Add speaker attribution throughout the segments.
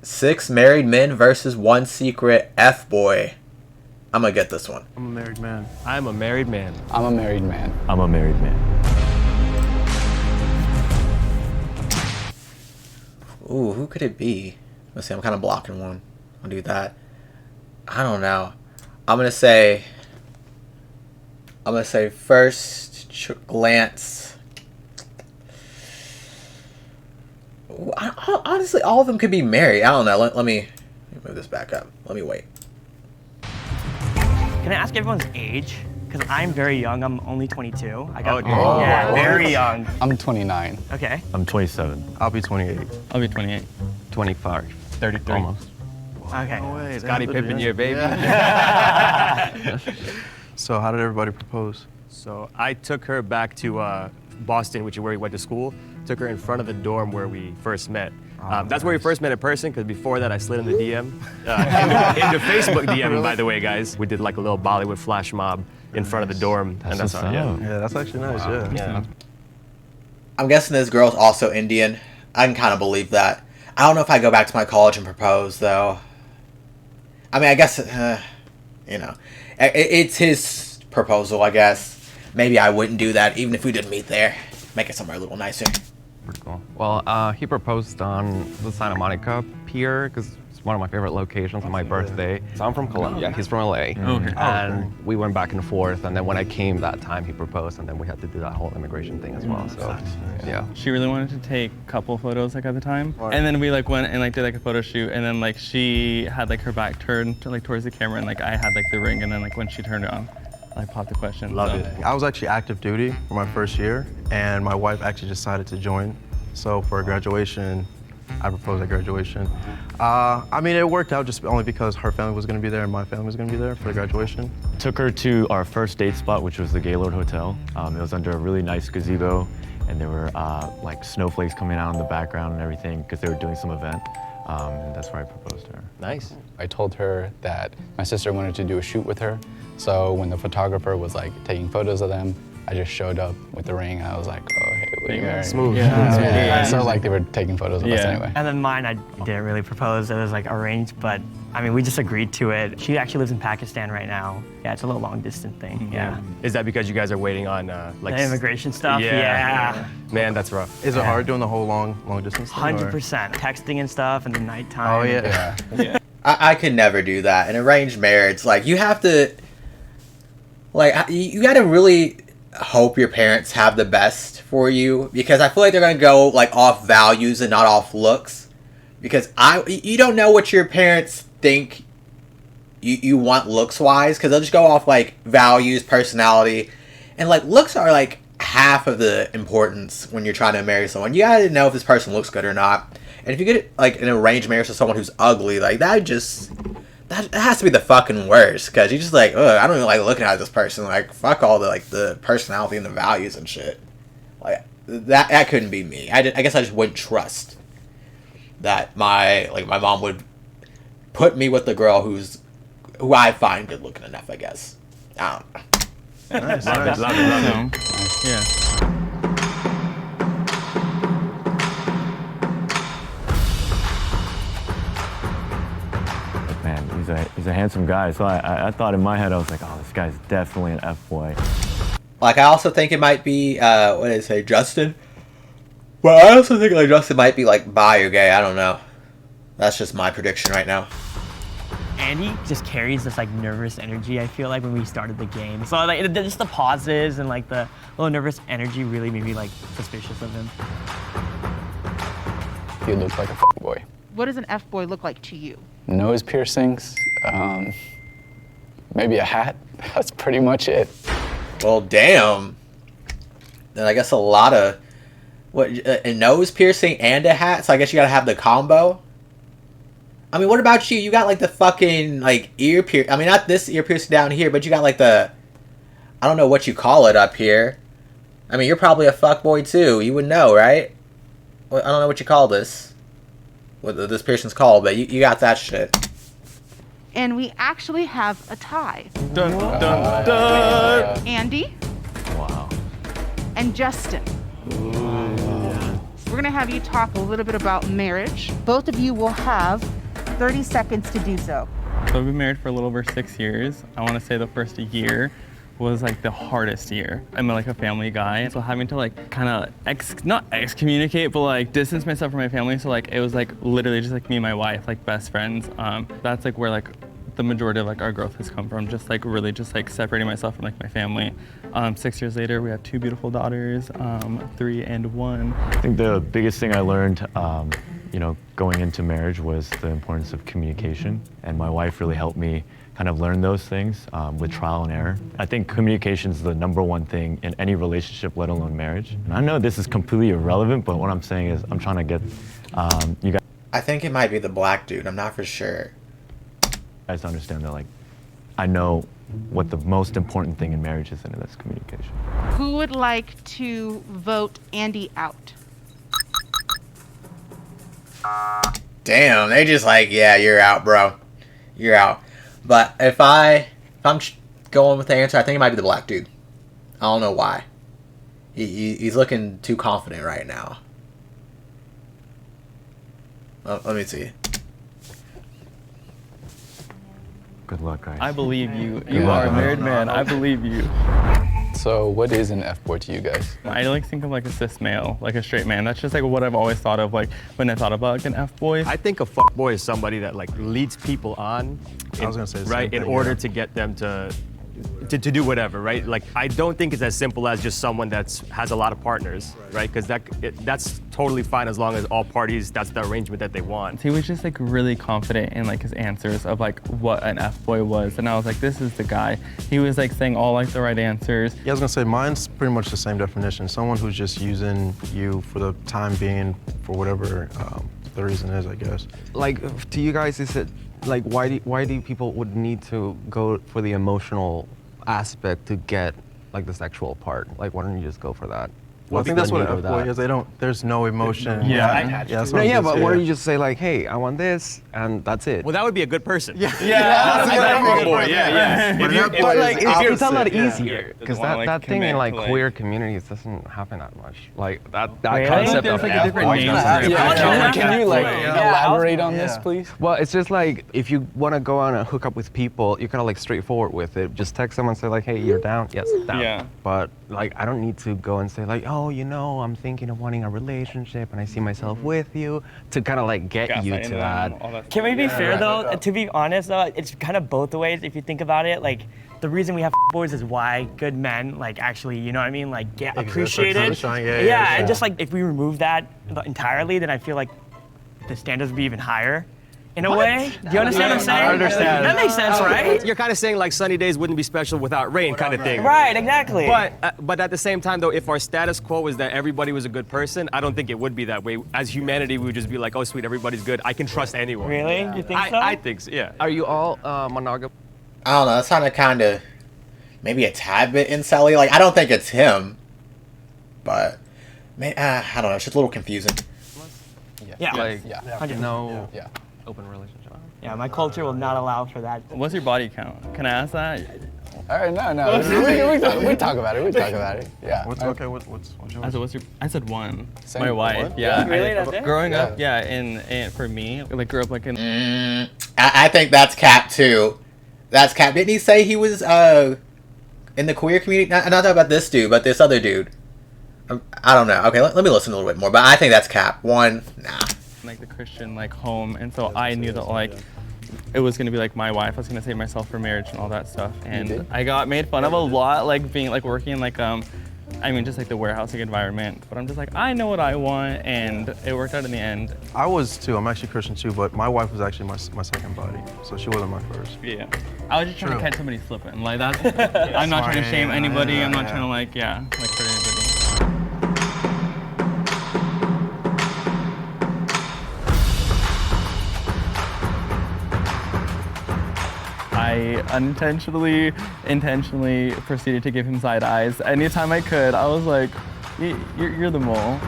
Speaker 1: 6 married men versus 1 secret F-boy. I'm gonna get this one.
Speaker 2: I'm a married man.
Speaker 3: I'm a married man.
Speaker 4: I'm a married man.
Speaker 5: I'm a married man.
Speaker 1: Ooh, who could it be? Let's see, I'm kind of blocking one. I'll do that. I don't know. I'm gonna say first glance. Honestly, all of them could be married. I don't know. Let me move this back up. Let me wait.
Speaker 6: Can I ask everyone's age? Because I'm very young. I'm only 22.
Speaker 3: Yeah,
Speaker 6: very young.
Speaker 4: I'm 29.
Speaker 6: Okay.
Speaker 5: I'm 27.
Speaker 2: I'll be 28.
Speaker 7: I'll be 28.
Speaker 2: 25.
Speaker 7: 33.
Speaker 2: Almost.
Speaker 6: Okay.
Speaker 2: No way.
Speaker 3: Scottie Pippen year, baby.
Speaker 2: So how did everybody propose?
Speaker 3: So I took her back to Boston, which is where we went to school. Took her in front of the dorm where we first met. That's where we first met in person, because before that I slid in the DM. Into Facebook DM, by the way, guys. We did like a little Bollywood flash mob in front of the dorm.
Speaker 5: That's
Speaker 3: how, yeah.
Speaker 2: Yeah, that's actually nice. Yeah.
Speaker 1: I'm guessing this girl's also Indian. I can kind of believe that. I don't know if I go back to my college and propose, though. I mean, I guess, you know, it's his proposal, I guess. Maybe I wouldn't do that, even if we didn't meet there. Make it somewhere a little nicer.
Speaker 8: Pretty cool. Well, he proposed on the Santa Monica Pier, because it's one of my favorite locations on my birthday. So I'm from Colombia, he's from LA.
Speaker 7: Okay.
Speaker 8: And we went back and forth, and then when I came that time, he proposed, and then we had to do that whole immigration thing as well, so, yeah.
Speaker 7: She really wanted to take a couple photos like at the time. And then we like went and like did like a photo shoot, and then like she had like her back turned to, like towards the camera, and like I had like the ring, and then like when she turned it on, I popped the question.
Speaker 3: Love it.
Speaker 2: I was actually active duty for my first year, and my wife actually decided to join. So for graduation, I proposed at graduation. I mean, it worked out just only because her family was going to be there and my family was going to be there for the graduation.
Speaker 5: Took her to our first date spot, which was the Gaylord Hotel. It was under a really nice gazebo, and there were like snowflakes coming out in the background and everything because they were doing some event. And that's where I proposed to her.
Speaker 3: Nice.
Speaker 4: I told her that my sister wanted to do a shoot with her. So when the photographer was like taking photos of them, I just showed up with the ring. I was like, oh, hey, will you marry me?
Speaker 2: Smooth.
Speaker 4: Yeah. So like they were taking photos of us anyway.
Speaker 6: And then mine, I didn't really propose. It was like arranged, but I mean, we just agreed to it. She actually lives in Pakistan right now. Yeah, it's a little long distance thing. Yeah.
Speaker 3: Is that because you guys are waiting on like
Speaker 6: The immigration stuff.
Speaker 3: Yeah. Man, that's rough.
Speaker 2: Is it hard doing the whole long distance thing?
Speaker 6: 100%. Texting and stuff in the nighttime.
Speaker 2: Oh, yeah.
Speaker 1: I could never do that. An arranged marriage, like, you have to, like, you gotta really hope your parents have the best for you, because I feel like they're gonna go, like, off values and not off looks, because you don't know what your parents think you want looks-wise, because they'll just go off, like, values, personality, and, like, looks are, like, half of the importance when you're trying to marry someone. You gotta know if this person looks good or not. And if you get, like, an arranged marriage to someone who's ugly, like, that has to be the fucking worst. Because you're just like, ugh, I don't even like looking at this person. Like, fuck all the, like, the personality and the values and shit. Like, that couldn't be me. I guess I just wouldn't trust that my mom would put me with the girl who I find good looking enough, I guess. I don't know.
Speaker 2: Nice.
Speaker 3: Love it.
Speaker 7: Yeah.
Speaker 5: Man, he's a handsome guy, so I thought in my head, I was like, oh, this guy's definitely an F-boy.
Speaker 1: Like, I also think it might be, what did I say, Justin? Well, I also think, like, Justin might be, like, bi or gay. I don't know. That's just my prediction right now.
Speaker 6: Andy just carries this like nervous energy, I feel like, when we started the game. So like just the pauses and like the little nervous energy really made me like suspicious of him.
Speaker 4: He looks like a fuckboy.
Speaker 9: What does an F-boy look like to you?
Speaker 4: Nose piercings, maybe a hat. That's pretty much it.
Speaker 1: Well, damn. Then I guess a lot of a nose piercing and a hat. So I guess you gotta have the combo. I mean, what about you? You got like the fucking like ear piercing. I mean, not this ear piercing down here, but you got like the, I don't know what you call it up here. I mean, you're probably a fuckboy too. You would know, right? I don't know what you call this. What this piercing's called, but you got that shit.
Speaker 9: And we actually have a tie.
Speaker 7: Dun, dun, dun.
Speaker 9: Andy
Speaker 5: Wow.
Speaker 9: and Justin. We're gonna have you talk a little bit about marriage. Both of you will have 30 seconds to do so.
Speaker 7: So we've been married for a little over 6 years. I want to say the first year was like the hardest year. I'm like a family guy, so having to like kind of not excommunicate, but like distance myself from my family. So like it was like literally just like me and my wife, like best friends. That's like where like the majority of like our growth has come from. Just like really just like separating myself from like my family. 6 years later, we have 2 beautiful daughters, 3 and 1.
Speaker 5: I think the biggest thing I learned, you know, going into marriage was the importance of communication, and my wife really helped me kind of learn those things with trial and error. I think communication is the #1 thing in any relationship, let alone marriage. And I know this is completely irrelevant, but what I'm saying is I'm trying to get you guys
Speaker 1: I think it might be the black dude. I'm not for sure.
Speaker 5: to understand that, like, I know what the most important thing in marriage is, and that's communication.
Speaker 9: Who would like to vote Andy out?
Speaker 1: Damn, they just like, yeah, you're out, bro. You're out. But if I'm going with the answer, I think it might be the black dude. I don't know why. He's looking too confident right now. Let me see.
Speaker 5: Good luck, guys.
Speaker 7: I believe you. You are a married man. I believe you.
Speaker 4: So what is an F-boy to you guys?
Speaker 7: I like think of like a cis male, like a straight man. That's just like what I've always thought of, like when I thought about like an F-boy.
Speaker 3: I think a fuckboy is somebody that like leads people on,
Speaker 2: I was gonna say the
Speaker 3: right,
Speaker 2: same
Speaker 3: in
Speaker 2: thing,
Speaker 3: order
Speaker 2: yeah.
Speaker 3: to get them to do whatever, right? Like I don't think it's as simple as just someone that's has a lot of partners, right? Because that's totally fine as long as all parties, that's the arrangement that they want.
Speaker 7: He was just like really confident in like his answers of like what an F-boy was, and I was like, this is the guy. He was like saying all like the right answers.
Speaker 2: Yeah, I was gonna say mine's pretty much the same definition. Someone who's just using you for the time being, for whatever the reason is, I guess.
Speaker 8: Like, to you guys, is it like why do people would need to go for the emotional aspect to get like the sexual part? Like, why don't you just go for that?
Speaker 2: Well, I think that's what an F-boy is. They don't. There's no emotion.
Speaker 7: Yeah.
Speaker 2: That's
Speaker 8: No,
Speaker 2: what
Speaker 8: yeah,
Speaker 2: it is,
Speaker 8: but why don't you just say like, hey, I want this, and that's it?
Speaker 3: Well, that would be a good person.
Speaker 7: Yeah.
Speaker 3: That's a good fuckboy. Yeah.
Speaker 2: But an F-boy
Speaker 8: But
Speaker 2: is
Speaker 8: like, it's a lot
Speaker 2: opposite, yeah.
Speaker 8: easier because
Speaker 7: Doesn't wanna,
Speaker 8: that
Speaker 7: like,
Speaker 8: thing in
Speaker 7: commit
Speaker 8: like
Speaker 7: to, like-
Speaker 8: queer communities doesn't happen that much. Like that
Speaker 6: Really?
Speaker 8: concept
Speaker 7: There's
Speaker 8: of
Speaker 7: like a different
Speaker 8: F-boy.
Speaker 7: name.
Speaker 4: Can you like elaborate on this,
Speaker 2: Yeah.
Speaker 4: please?
Speaker 8: Well, it's just like if you want to go on and hook up with people, you're kind of like straightforward with it. Just text someone, say like, hey, you're down? Yes, down.
Speaker 7: Yeah.
Speaker 8: But like, I don't need to go and say like, oh, you know, I'm thinking of wanting a relationship and I see myself with you, to kind of like get you
Speaker 7: Gaslighting
Speaker 8: to
Speaker 7: them,
Speaker 8: that.
Speaker 7: all that
Speaker 6: Can we be fair
Speaker 2: right.
Speaker 6: though? To be honest though, it's kind of both the ways if you think about it. Like the reason we have boys is why good men like actually, you know what I mean, like get appreciated.
Speaker 2: Sunshine, yeah,
Speaker 6: And just like if we remove that entirely, then I feel like the standards would be even higher. In a way, do you understand what I'm saying?
Speaker 3: I understand.
Speaker 6: That makes sense, right?
Speaker 3: You're kind of saying like sunny days wouldn't be special without rain, kind of thing.
Speaker 6: Right, exactly.
Speaker 3: But at the same time, though, if our status quo is that everybody was a good person, I don't think it would be that way. As humanity, we would just be like, oh, sweet, everybody's good. I can trust anyone.
Speaker 6: Really? You think so?
Speaker 3: I think so, yeah.
Speaker 8: Are you all monogamous?
Speaker 1: I don't know. That's kind of maybe a tad bit incelly. Like I don't think it's him, but I don't know. It's just a little confusing.
Speaker 6: Yeah.
Speaker 8: Like,
Speaker 4: Yeah.
Speaker 8: no
Speaker 4: Yeah.
Speaker 8: open relationship.
Speaker 6: Yeah, my culture will not allow for that.
Speaker 7: What's your body count? Can I ask that?
Speaker 4: All right, no. we talk about it. We talk about it. Yeah.
Speaker 2: What's okay? What's yours?
Speaker 7: I said 1.
Speaker 4: Same.
Speaker 7: My wife.
Speaker 4: One?
Speaker 7: Yeah.
Speaker 6: Really? That's it?
Speaker 7: Growing up, yeah, and for me, like grew up like in.
Speaker 1: I think that's Cap too. That's Cap. Didn't he say he was in the queer community? Not talking about this dude, but this other dude. I don't know. Okay, let me listen a little bit more. But I think that's Cap. 1, nah.
Speaker 7: Like the Christian like home, and so I knew that like it was gonna be like my wife. I was gonna save myself for marriage and all that stuff. And I got made fun of a lot, like being like working like I mean just like the warehousing environment. But I'm just like I know what I want, and it worked out in the end.
Speaker 2: I was too. I'm actually Christian too, but my wife was actually my second body, so she wasn't my first.
Speaker 7: Yeah. I was just trying to catch somebody slipping. Like that. I'm not trying to shame anybody. I'm not trying to like like hurt anybody. I intentionally proceeded to give him side eyes. Anytime I could, I was like, you're the mole.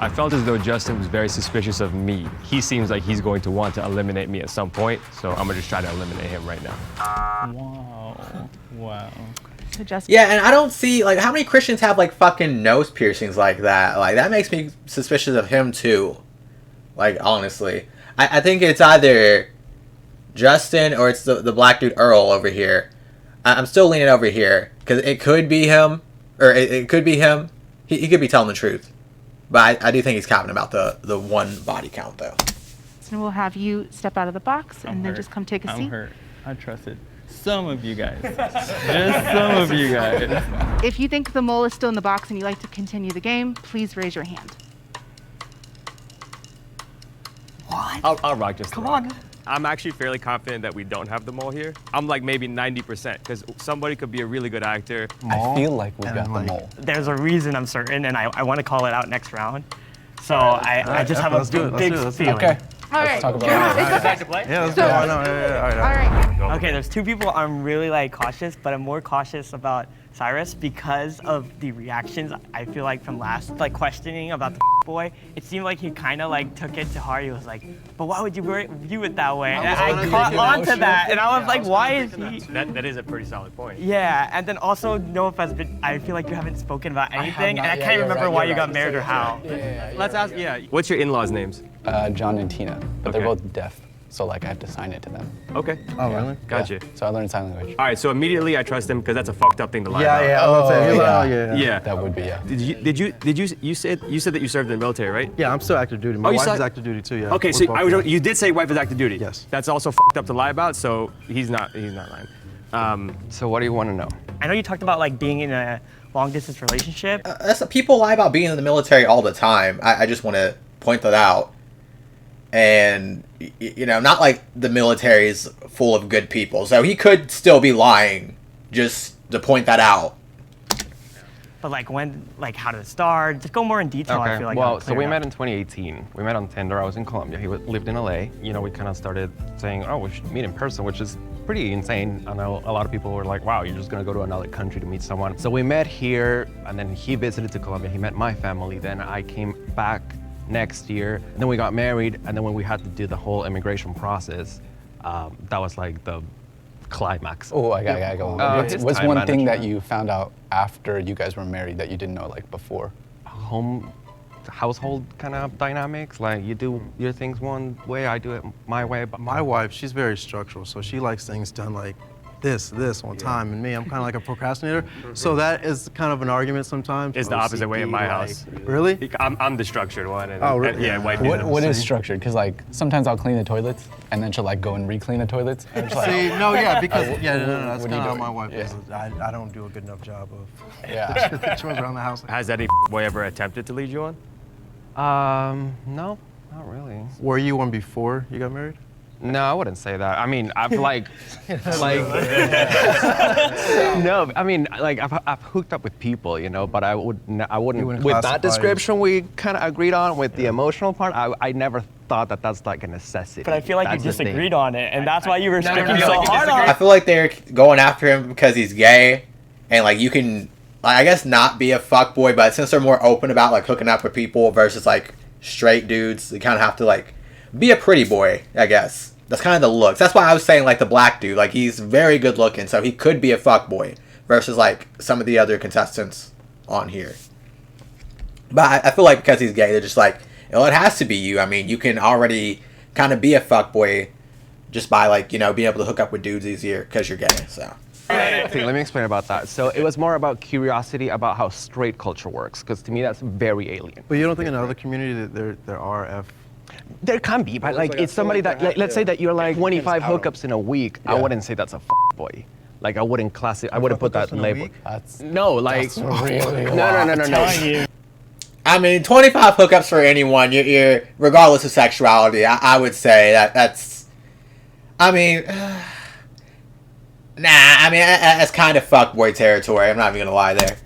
Speaker 3: I felt as though Justin was very suspicious of me. He seems like he's going to want to eliminate me at some point, so I'm gonna just try to eliminate him right now.
Speaker 7: Wow.
Speaker 9: So just
Speaker 1: Yeah, and I don't see like how many Christians have like fucking nose piercings like that. Like that makes me suspicious of him too. Like honestly, I think it's either Justin or it's the black dude Earl over here. I'm still leaning over here because it could be him, or it could be him. He could be telling the truth, but I do think he's capping about the one body count though.
Speaker 9: and we'll have you step out of the box and then just come take a seat.
Speaker 7: I'm hurt. I trusted some of you guys. Just some of you guys.
Speaker 9: If you think the mole is still in the box and you'd like to continue the game, please raise your hand.
Speaker 3: I'll rock just
Speaker 6: Come on.
Speaker 3: I'm actually fairly confident that we don't have the mole here. I'm like maybe 90% because somebody could be a really good actor.
Speaker 4: I feel like we got the mole.
Speaker 6: There's a reason I'm certain, and I want to call it out next round. So I just have a big feeling.
Speaker 4: Okay.
Speaker 9: All right.
Speaker 4: talk about
Speaker 9: It's-
Speaker 2: Yeah, let's go. Why not? Yeah,
Speaker 9: all right.
Speaker 6: Okay, there's two people I'm really like cautious, but I'm more cautious about Cyrus because of the reactions. I feel like from last like questioning about the boy, it seemed like he kind of like took it to heart. He was like, "But why would you view it that way?" And I caught on to that, and I was like, "Why is he?"
Speaker 3: That is a pretty solid point.
Speaker 6: Yeah, and then also no offense, but I feel like you haven't spoken about anything, and I can't remember why you got married or how.
Speaker 3: Let's ask. Yeah. What's your in-laws' names?
Speaker 4: John and Tina, but they're
Speaker 3: Okay.
Speaker 4: both deaf, so like I have to sign it to them.
Speaker 3: Okay.
Speaker 2: Oh, really?
Speaker 3: Gotcha.
Speaker 4: Yeah. So I learned sign language.
Speaker 3: All right. So immediately I trust him because that's a fucked up thing to lie
Speaker 2: Yeah,
Speaker 3: about.
Speaker 2: yeah. I was gonna say,
Speaker 4: yeah.
Speaker 2: yeah.
Speaker 3: Yeah.
Speaker 4: That would be, yeah.
Speaker 3: You said that you served in the military, right?
Speaker 2: Yeah, I'm still active duty. My
Speaker 3: Oh, you
Speaker 2: wife
Speaker 3: saw-
Speaker 2: is active duty too. Yeah.
Speaker 3: Okay,
Speaker 2: We're
Speaker 3: so
Speaker 2: both-
Speaker 3: you did say wife is active duty.
Speaker 2: Yes.
Speaker 3: That's also fucked up to lie about. So he's not lying.
Speaker 8: So what do you want to know?
Speaker 6: I know you talked about like being in a long distance relationship.
Speaker 1: People lie about being in the military all the time. I just want to point that out. And you know, not like the military is full of good people, so he could still be lying. Just to point that out.
Speaker 6: But like how did it start? Just go more in detail. I feel like
Speaker 8: well,
Speaker 6: that'll
Speaker 8: so
Speaker 6: clear
Speaker 8: we
Speaker 6: it
Speaker 8: met
Speaker 6: up.
Speaker 8: in 2018. We met on Tinder. I was in Colombia. He lived in LA. You know, we kind of started saying, oh, we should meet in person, which is pretty insane. I know a lot of people were like, wow, you're just gonna go to another country to meet someone. So we met here, and then he visited to Colombia. He met my family. Then I came back next year, and then we got married. And then when we had to do the whole immigration process, that was like the climax.
Speaker 4: Oh, I gotta go.
Speaker 8: his
Speaker 4: What's
Speaker 8: time
Speaker 4: one thing that
Speaker 8: management.
Speaker 4: you found out after you guys were married that you didn't know like before?
Speaker 8: Household kind of dynamics, like you do your things one way, I do it my way. But
Speaker 2: My wife, she's very structural, so she likes things done like this on time. And me, I'm kind of like a procrastinator. So that is kind of an argument sometimes.
Speaker 3: It's the opposite way in my house.
Speaker 2: Really?
Speaker 3: I'm the structured one. And,
Speaker 2: Oh, really?
Speaker 3: and, yeah. Wife
Speaker 4: What
Speaker 3: is
Speaker 4: is structured? Because like sometimes I'll clean the toilets and then she'll like go and re-clean the toilets. And I'm just like,
Speaker 2: See, no, yeah, because no, that's
Speaker 4: what
Speaker 2: kind
Speaker 4: are
Speaker 2: of
Speaker 4: you
Speaker 2: how
Speaker 4: doing?
Speaker 2: my wife
Speaker 4: Yeah.
Speaker 2: is. I don't do a good enough job of
Speaker 4: yeah.
Speaker 2: chores around the house.
Speaker 3: Has any boy ever attempted to lead you on?
Speaker 8: No, not really.
Speaker 2: Were you one before you got married?
Speaker 8: No, I wouldn't say that. I mean, I've like, no, I mean, like I've hooked up with people, you know, but I wouldn't
Speaker 2: wouldn't
Speaker 8: with
Speaker 2: classify
Speaker 8: that description we kind of agreed on with the emotional part. I never thought that that's like a necessity.
Speaker 6: But I feel like
Speaker 8: That's
Speaker 6: you
Speaker 8: the thing.
Speaker 6: disagreed on it, and that's why you were sticking
Speaker 3: I feel
Speaker 6: so
Speaker 3: like you
Speaker 6: hard on
Speaker 1: I
Speaker 6: it.
Speaker 1: feel like they're going after him because he's gay, and like you can, like, I guess not be a fuckboy, but since they're more open about like hooking up with people versus like straight dudes, you kind of have to like be a pretty boy, I guess. That's kind of the looks. That's why I was saying like the black dude, like he's very good looking, so he could be a fuckboy versus like some of the other contestants on here. But I feel like because he's gay, they're just like, well, it has to be you. I mean, you can already kind of be a fuckboy just by like, you know, being able to hook up with dudes easier because you're gay. So
Speaker 8: Okay, let me explain about that. So it was more about curiosity about how straight culture works, because to me that's very alien.
Speaker 2: But you don't think in another community that there are
Speaker 8: There can be, but like it's somebody that, like, let's say that you're like 25 hookups in a week. I wouldn't say that's a boy. Like I wouldn't I wouldn't put that
Speaker 2: hookups in a
Speaker 8: label.
Speaker 2: week?
Speaker 4: That's
Speaker 8: No, like
Speaker 4: really
Speaker 8: no.
Speaker 1: I mean, 25 hookups for anyone, you're regardless of sexuality. I would say that's. I mean, that's kind of fuckboy territory. I'm not even gonna lie there.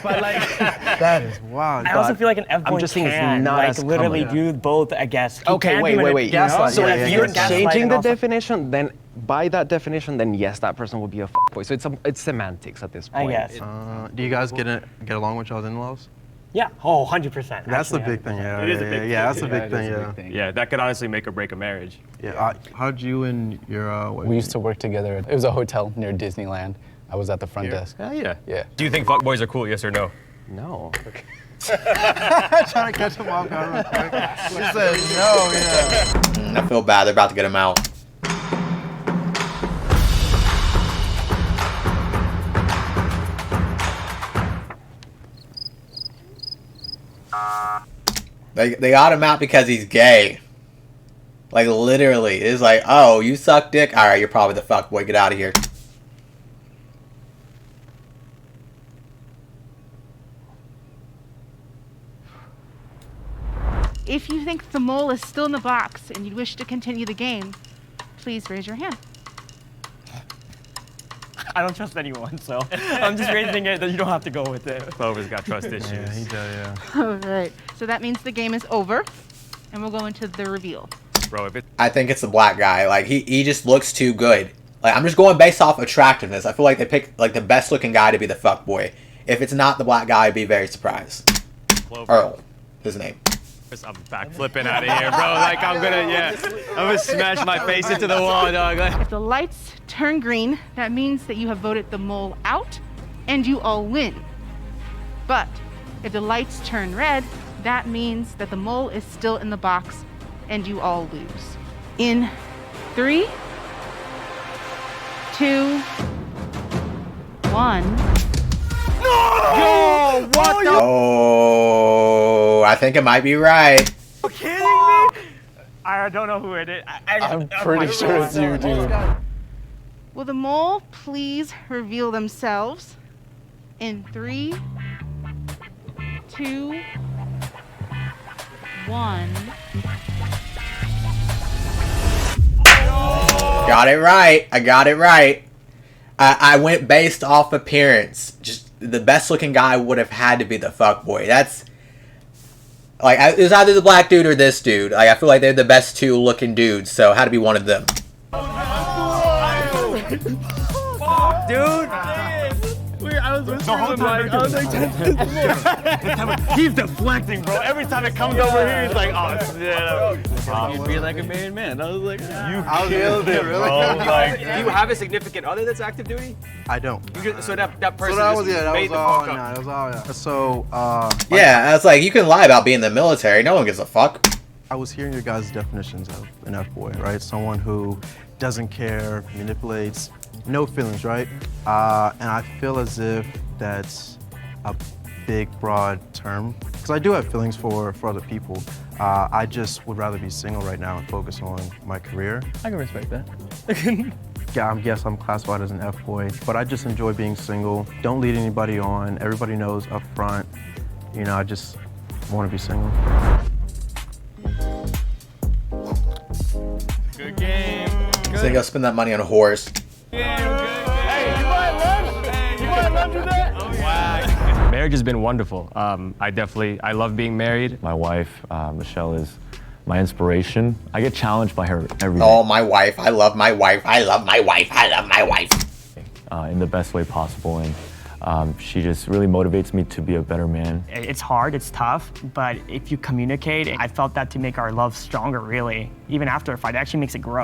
Speaker 6: But like,
Speaker 2: that is wild.
Speaker 6: I also feel like an F-boy
Speaker 8: just saying it's
Speaker 6: can
Speaker 8: not
Speaker 6: like
Speaker 8: as
Speaker 6: literally
Speaker 8: common.
Speaker 6: do both. I guess. He
Speaker 8: Okay,
Speaker 6: can
Speaker 8: wait.
Speaker 6: do it, you know?
Speaker 2: Gaslight,
Speaker 8: So
Speaker 2: yeah,
Speaker 8: if
Speaker 2: yeah,
Speaker 8: you're
Speaker 2: yeah.
Speaker 8: changing the
Speaker 6: also-
Speaker 8: definition, then by that definition, then yes, that person would be a boy. So it's semantics at this
Speaker 6: I
Speaker 8: point.
Speaker 6: guess.
Speaker 2: Do you guys get along with y'all's in-laws?
Speaker 6: Yeah. Oh, 100%.
Speaker 2: That's the
Speaker 6: Actually,
Speaker 2: big thing. Yeah,
Speaker 3: It is a big
Speaker 2: yeah, that's
Speaker 3: thing.
Speaker 2: the big thing. Yeah.
Speaker 3: Yeah, that could honestly make or break a marriage.
Speaker 2: Yeah. How'd you and your wife?
Speaker 4: We used to work together. It was a hotel near Disneyland. I was at the front desk.
Speaker 3: Yeah.
Speaker 4: Yeah.
Speaker 3: Do you think fuckboys are cool? Yes or no?
Speaker 8: No.
Speaker 2: Trying to catch him off guard real quick. She said no, yeah.
Speaker 1: I feel bad. They're about to get him out. They got him out because he's gay. Like, literally. It's like, oh, you suck dick? Alright, you're probably the fuckboy. Get out of here.
Speaker 9: If you think the mole is still in the box and you wish to continue the game, please raise your hand.
Speaker 6: I don't trust anyone, so I'm just raising it that you don't have to go with it.
Speaker 3: Clover's got trust issues.
Speaker 2: Yeah, he does, yeah.
Speaker 9: All right. So that means the game is over, and we'll go into the reveal.
Speaker 3: Bro, if it,
Speaker 1: I think it's the black guy. Like, he just looks too good. Like, I'm just going based off attractiveness. I feel like they picked, like, the best looking guy to be the fuckboy. If it's not the black guy, I'd be very surprised.
Speaker 3: Clover,
Speaker 1: Earl, his name.
Speaker 3: I'm back flipping out of here, bro. Like, I'm gonna smash my face into the wall, dog.
Speaker 9: If the lights turn green, that means that you have voted the mole out and you all win. But if the lights turn red, that means that the mole is still in the box and you all lose. In 3, 2, 1.
Speaker 6: Yo, what the?
Speaker 1: Oh, I think it might be right.
Speaker 6: Are you kidding me? I don't know who it is.
Speaker 4: I'm pretty sure it's you, dude.
Speaker 9: Will the mole please reveal themselves in 3, 2, 1.
Speaker 1: Got it right. I got it right. I went based off appearance. Just the best looking guy would have had to be the fuckboy. That's like, it was either the black dude or this dude. Like, I feel like they're the best two looking dudes, so it had to be one of them.
Speaker 6: Dude.
Speaker 7: I was whispering, I was like,
Speaker 6: He's deflecting, bro. Every time it comes over here, he's like, oh, yeah.
Speaker 7: you'd be like a married man. I was like,
Speaker 2: You killed it, really?
Speaker 3: Do you have a significant other that's active duty?
Speaker 2: I don't.
Speaker 3: So that person
Speaker 2: So that was,
Speaker 3: just
Speaker 2: yeah, that
Speaker 3: made
Speaker 2: was
Speaker 3: the
Speaker 2: all,
Speaker 3: fuck up.
Speaker 2: nah, that was all, yeah. So,
Speaker 1: Yeah, I was like, you can lie about being in the military. No one gives a fuck.
Speaker 2: I was hearing your guys' definitions of an F-boy, right? Someone who doesn't care, manipulates, no feelings, right? And I feel as if that's a big, broad term. Because I do have feelings for other people. I just would rather be single right now and focus on my career.
Speaker 7: I can respect that.
Speaker 2: Yeah, I guess I'm classified as an F-boy, but I just enjoy being single. Don't lead anybody on. Everybody knows up front. You know, I just want to be single.
Speaker 7: Good game.
Speaker 1: So you go spend that money on a horse.
Speaker 3: Marriage has been wonderful. I love being married.
Speaker 5: My wife, Michelle, is my inspiration. I get challenged by her every day.
Speaker 1: Oh, my wife. I love my wife. I love my wife. I love my wife.
Speaker 5: In the best way possible, and she just really motivates me to be a better man.
Speaker 6: It's hard, it's tough, but if you communicate, I felt that to make our love stronger, really. Even after a fight, it actually makes it grow.